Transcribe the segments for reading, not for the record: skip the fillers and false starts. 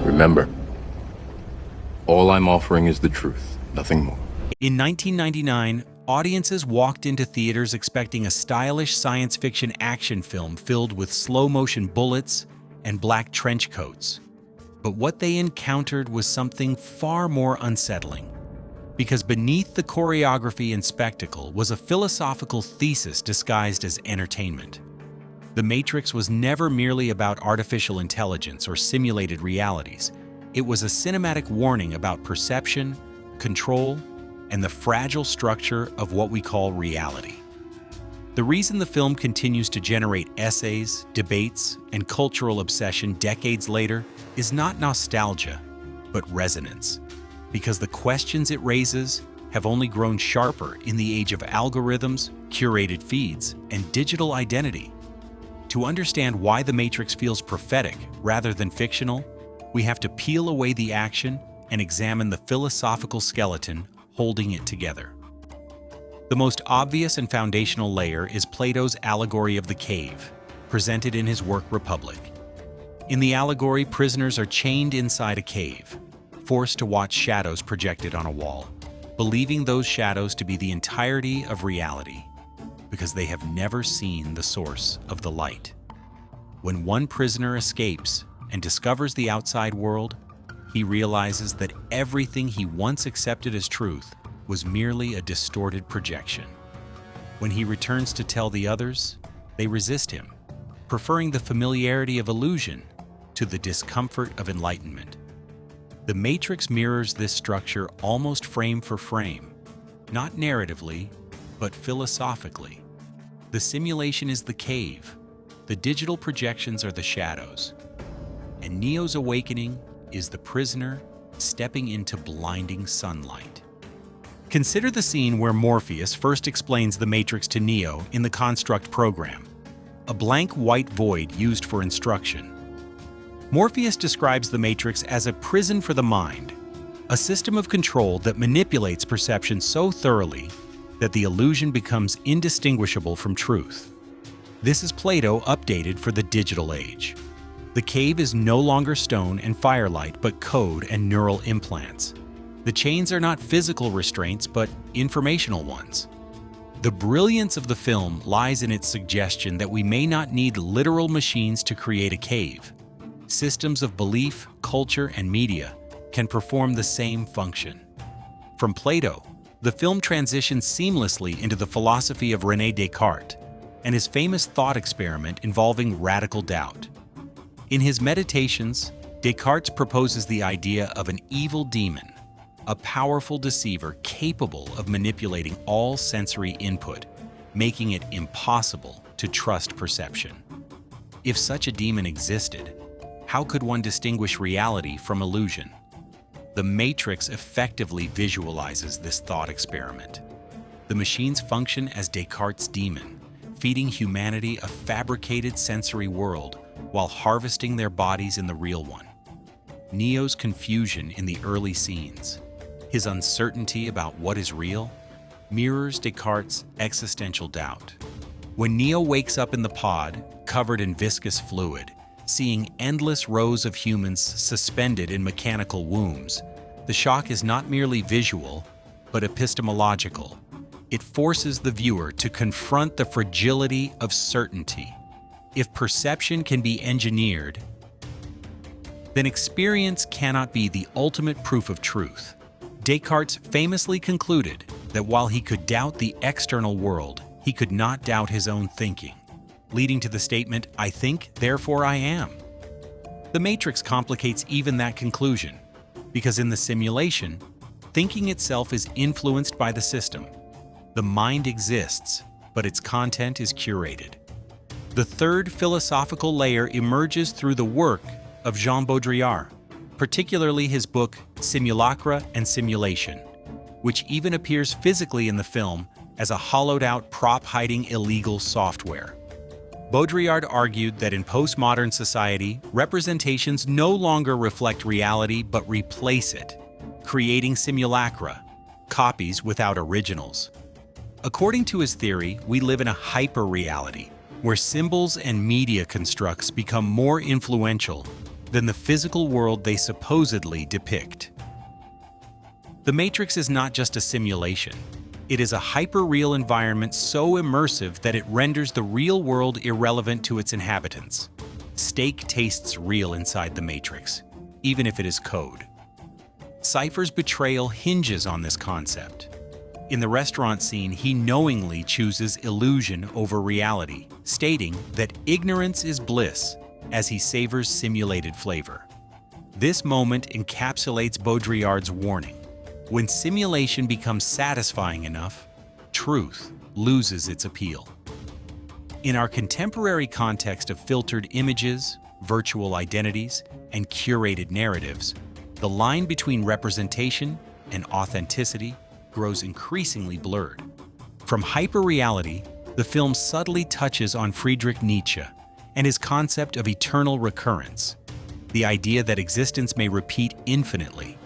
Remember, all I'm offering is the truth, nothing more. In 1999, audiences walked into theaters expecting a stylish science fiction action film filled with slow-motion bullets and black trench coats. But what they encountered was something far more unsettling. Because beneath the choreography and spectacle was a philosophical thesis disguised as entertainment. The Matrix was never merely about artificial intelligence or simulated realities. It was a cinematic warning about perception, control, and the fragile structure of what we call reality. The reason the film continues to generate essays, debates, and cultural obsession decades later is not nostalgia, but resonance. Because the questions it raises have only grown sharper in the age of algorithms, curated feeds, and digital identity. To understand why The Matrix feels prophetic rather than fictional, we have to peel away the action and examine the philosophical skeleton holding it together. The most obvious and foundational layer is Plato's Allegory of the Cave, presented in his work Republic. In the allegory, prisoners are chained inside a cave, forced to watch shadows projected on a wall, believing those shadows to be the entirety of reality, because they have never seen the source of the light. When one prisoner escapes and discovers the outside world, he realizes that everything he once accepted as truth was merely a distorted projection. When he returns to tell the others, they resist him, preferring the familiarity of illusion to the discomfort of enlightenment. The Matrix mirrors this structure almost frame for frame, not narratively, but philosophically. The simulation is the cave, the digital projections are the shadows, and Neo's awakening is the prisoner stepping into blinding sunlight. Consider the scene where Morpheus first explains the Matrix to Neo in the Construct program, a blank white void used for instruction. Morpheus describes the Matrix as a prison for the mind, a system of control that manipulates perception so thoroughly that the illusion becomes indistinguishable from truth. This is Plato updated for the digital age. The cave is no longer stone and firelight, but code and neural implants. The chains are not physical restraints, but informational ones. The brilliance of the film lies in its suggestion that we may not need literal machines to create a cave. Systems of belief, culture, and media can perform the same function. From Plato, the film transitions seamlessly into the philosophy of René Descartes and his famous thought experiment involving radical doubt. In his Meditations, Descartes proposes the idea of an evil demon, a powerful deceiver capable of manipulating all sensory input, making it impossible to trust perception. If such a demon existed, how could one distinguish reality from illusion? The Matrix effectively visualizes this thought experiment. The machines function as Descartes' demon, feeding humanity a fabricated sensory world while harvesting their bodies in the real one. Neo's confusion in the early scenes, his uncertainty about what is real, mirrors Descartes' existential doubt. When Neo wakes up in the pod, covered in viscous fluid, seeing endless rows of humans suspended in mechanical wombs, the shock is not merely visual, but epistemological. It forces the viewer to confront the fragility of certainty. If perception can be engineered, then experience cannot be the ultimate proof of truth. Descartes famously concluded that while he could doubt the external world, he could not doubt his own thinking, leading to the statement, "I think, therefore I am." The Matrix complicates even that conclusion, because in the simulation, thinking itself is influenced by the system. The mind exists, but its content is curated. The third philosophical layer emerges through the work of Jean Baudrillard, particularly his book Simulacra and Simulation, which even appears physically in the film as a hollowed-out prop hiding illegal software. Baudrillard argued that in postmodern society, representations no longer reflect reality but replace it, creating simulacra, copies without originals. According to his theory, we live in a hyper-reality, where symbols and media constructs become more influential than the physical world they supposedly depict. The Matrix is not just a simulation. It is a hyper-real environment so immersive that it renders the real world irrelevant to its inhabitants. Steak tastes real inside the Matrix, even if it is code. Cypher's betrayal hinges on this concept. In the restaurant scene, he knowingly chooses illusion over reality, stating that ignorance is bliss as he savors simulated flavor. This moment encapsulates Baudrillard's warning. When simulation becomes satisfying enough, truth loses its appeal. In our contemporary context of filtered images, virtual identities, and curated narratives, the line between representation and authenticity grows increasingly blurred. From hyperreality, the film subtly touches on Friedrich Nietzsche and his concept of eternal recurrence, the idea that existence may repeat infinitely,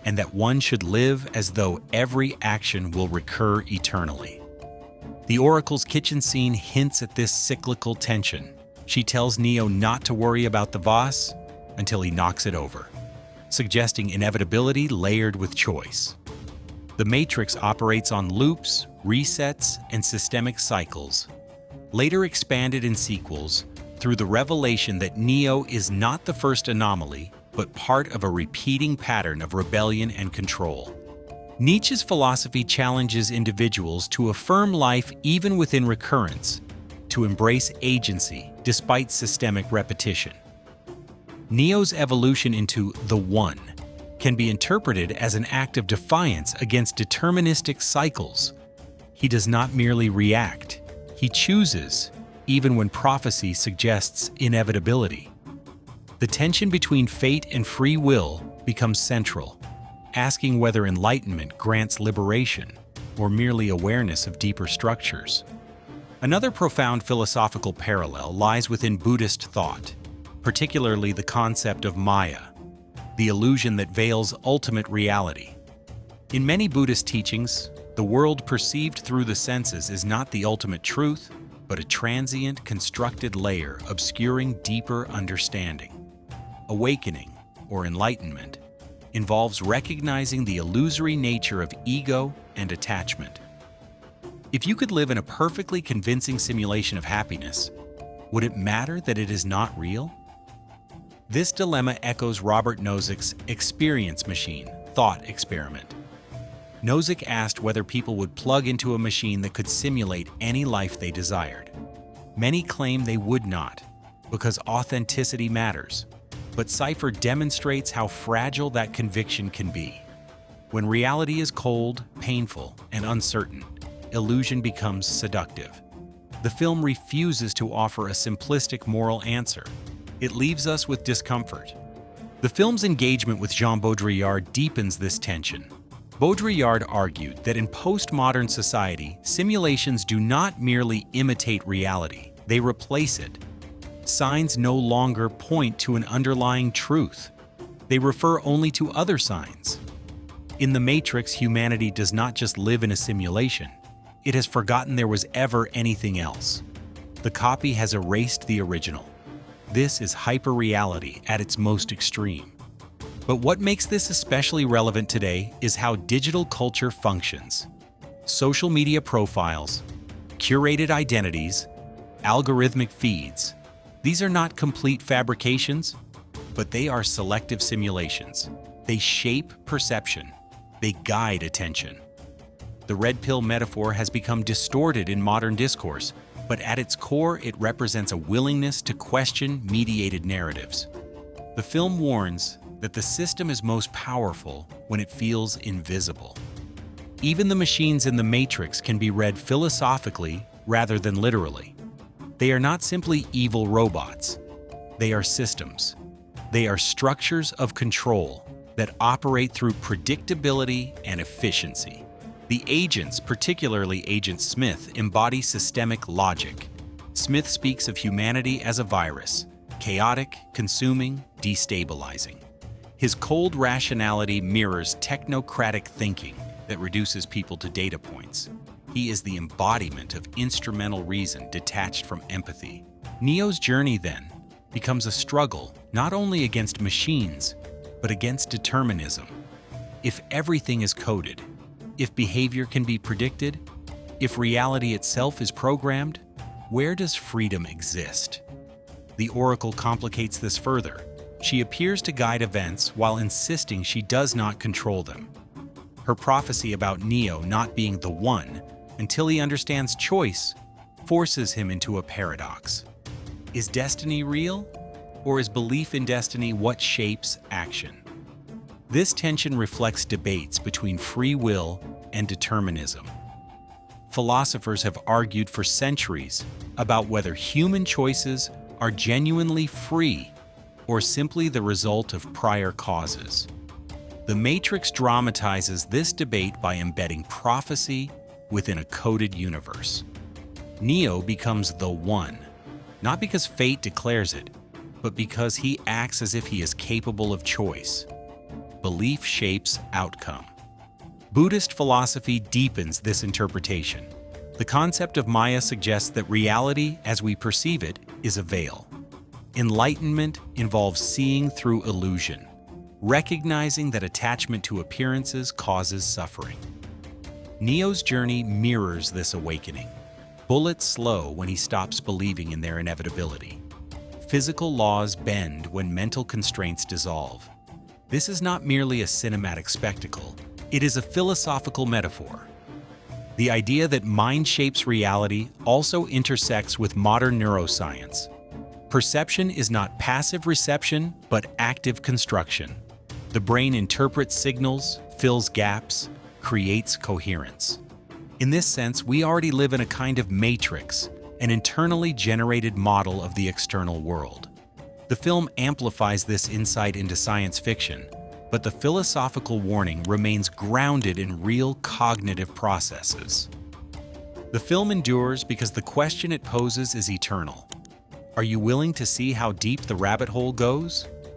and that one should live as though every action will recur eternally. The Oracle's kitchen scene hints at this cyclical tension. She tells Neo not to worry about the vase until he knocks it over, suggesting inevitability layered with choice. The Matrix operates on loops, resets, and systemic cycles, later expanded in sequels through the revelation that Neo is not the first anomaly, but part of a repeating pattern of rebellion and control. Nietzsche's philosophy challenges individuals to affirm life even within recurrence, to embrace agency despite systemic repetition. Neo's evolution into the One can be interpreted as an act of defiance against deterministic cycles. He does not merely react, he chooses, even when prophecy suggests inevitability. The tension between fate and free will becomes central, asking whether enlightenment grants liberation or merely awareness of deeper structures. Another profound philosophical parallel lies within Buddhist thought, particularly the concept of Maya, the illusion that veils ultimate reality. In many Buddhist teachings, the world perceived through the senses is not the ultimate truth, but a transient, constructed layer obscuring deeper understanding. Awakening, or enlightenment, involves recognizing the illusory nature of ego and attachment. If you could live in a perfectly convincing simulation of happiness, would it matter that it is not real? This dilemma echoes Robert Nozick's experience machine thought experiment. Nozick asked whether people would plug into a machine that could simulate any life they desired. Many claim they would not, because authenticity matters. But Cypher demonstrates how fragile that conviction can be. When reality is cold, painful, and uncertain, illusion becomes seductive. The film refuses to offer a simplistic moral answer. It leaves us with discomfort. The film's engagement with Jean Baudrillard deepens this tension. Baudrillard argued that in postmodern society, simulations do not merely imitate reality, they replace it. Signs no longer point to an underlying truth. They refer only to other signs. In the Matrix, humanity does not just live in a simulation. It has forgotten there was ever anything else. The copy has erased the original. This is hyperreality at its most extreme. But what makes this especially relevant today is how digital culture functions. Social media profiles, curated identities, algorithmic feeds. These are not complete fabrications, but they are selective simulations. They shape perception. They guide attention. The red pill metaphor has become distorted in modern discourse, but at its core, it represents a willingness to question mediated narratives. The film warns that the system is most powerful when it feels invisible. Even the machines in the Matrix can be read philosophically rather than literally. They are not simply evil robots. They are systems. They are structures of control that operate through predictability and efficiency. The agents, particularly Agent Smith, embody systemic logic. Smith speaks of humanity as a virus, chaotic, consuming, destabilizing. His cold rationality mirrors technocratic thinking that reduces people to data points. He is the embodiment of instrumental reason detached from empathy. Neo's journey, then, becomes a struggle not only against machines, but against determinism. If everything is coded, if behavior can be predicted, if reality itself is programmed, where does freedom exist? The oracle complicates this further. She appears to guide events while insisting she does not control them. Her prophecy about Neo not being the one until he understands choice forces him into a paradox. Is destiny real, or is belief in destiny what shapes action? This tension reflects debates between free will and determinism. Philosophers have argued for centuries about whether human choices are genuinely free or simply the result of prior causes. The Matrix dramatizes this debate by embedding prophecy within a coded universe. Neo becomes the One, not because fate declares it, but because he acts as if he is capable of choice. Belief shapes outcome. Buddhist philosophy deepens this interpretation. The concept of Maya suggests that reality, as we perceive it, is a veil. Enlightenment involves seeing through illusion, recognizing that attachment to appearances causes suffering. Neo's journey mirrors this awakening. Bullets slow when he stops believing in their inevitability. Physical laws bend when mental constraints dissolve. This is not merely a cinematic spectacle, it is a philosophical metaphor. The idea that mind shapes reality also intersects with modern neuroscience. Perception is not passive reception, but active construction. The brain interprets signals, fills gaps, creates coherence. In this sense, we already live in a kind of matrix, an internally generated model of the external world. The film amplifies this insight into science fiction, but the philosophical warning remains grounded in real cognitive processes. The film endures because the question it poses is eternal. Are you willing to see how deep the rabbit hole goes?